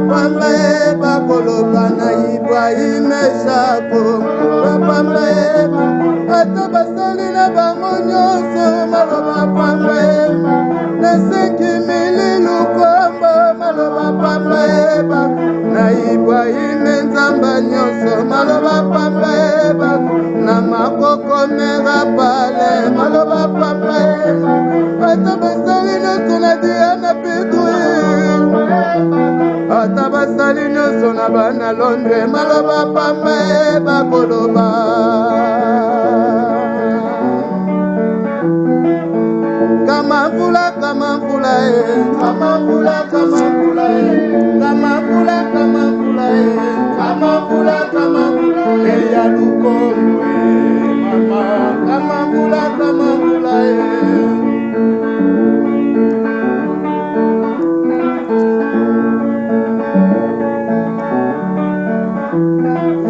Pamba eba koloba na Ibrahim Eshako Pamba eba ata basali na bango nyonso maloba pamba eba na 5,000 lukombo maloba pamba eba na Ibrahim Nzamba nyonso maloba pamba eba na makoko mera pale maloba pamba eba ata basali nyonso na Diana Pedouin ata basali nyonso na bana Londres maloba pamba eba koloba kama mvula kama mvula kama mvula kama mvula kama mvula kama mvula kama mvula kama mvula ya lukombo mama kama mvula kama mvula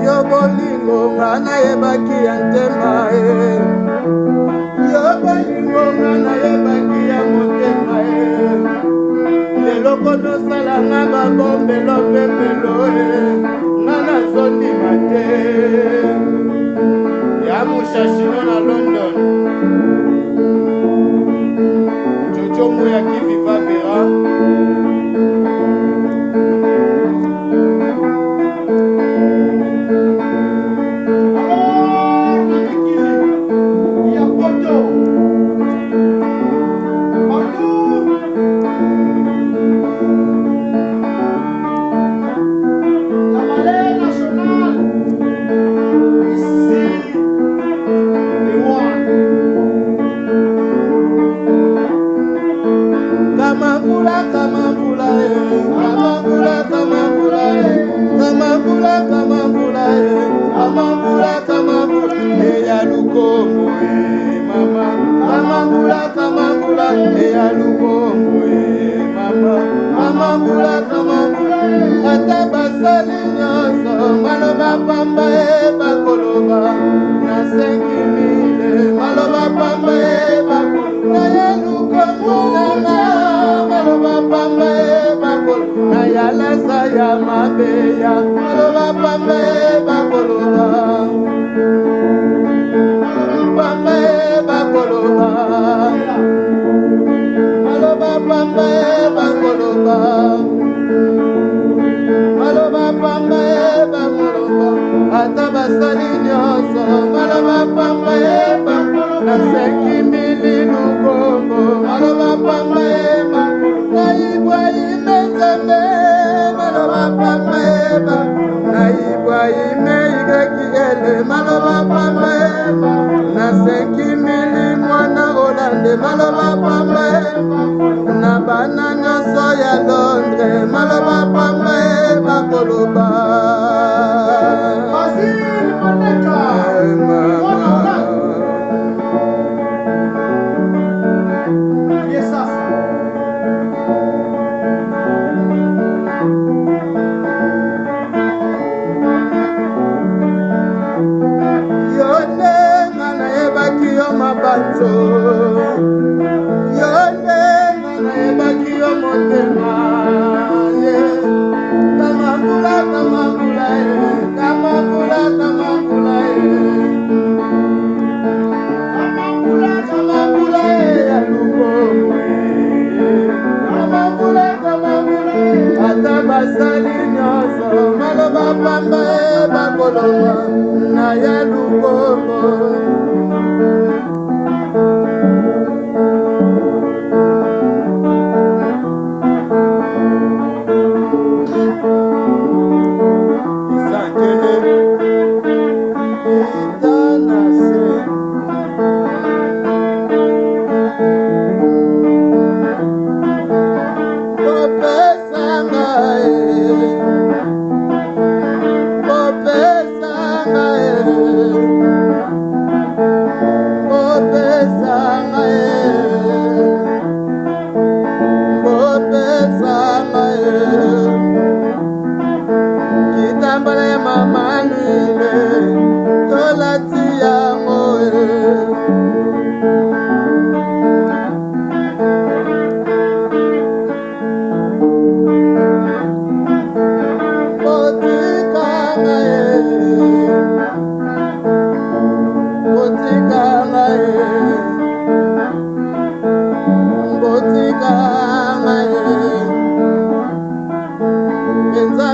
yo bolingo ngana yebaki ya ntema yo bolingo ngana yebaki ya motema leloko nosala nga babombelo pembelo ngana zondima te ya mushashino na London jojo moya kiviva vera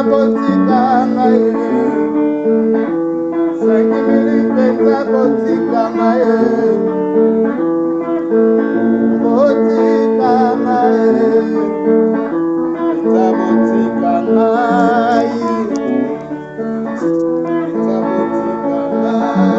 botika ngai 5 000 penza botika ngai botika ngai penza botika ngai penza botika ngai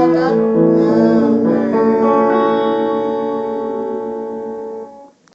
Bana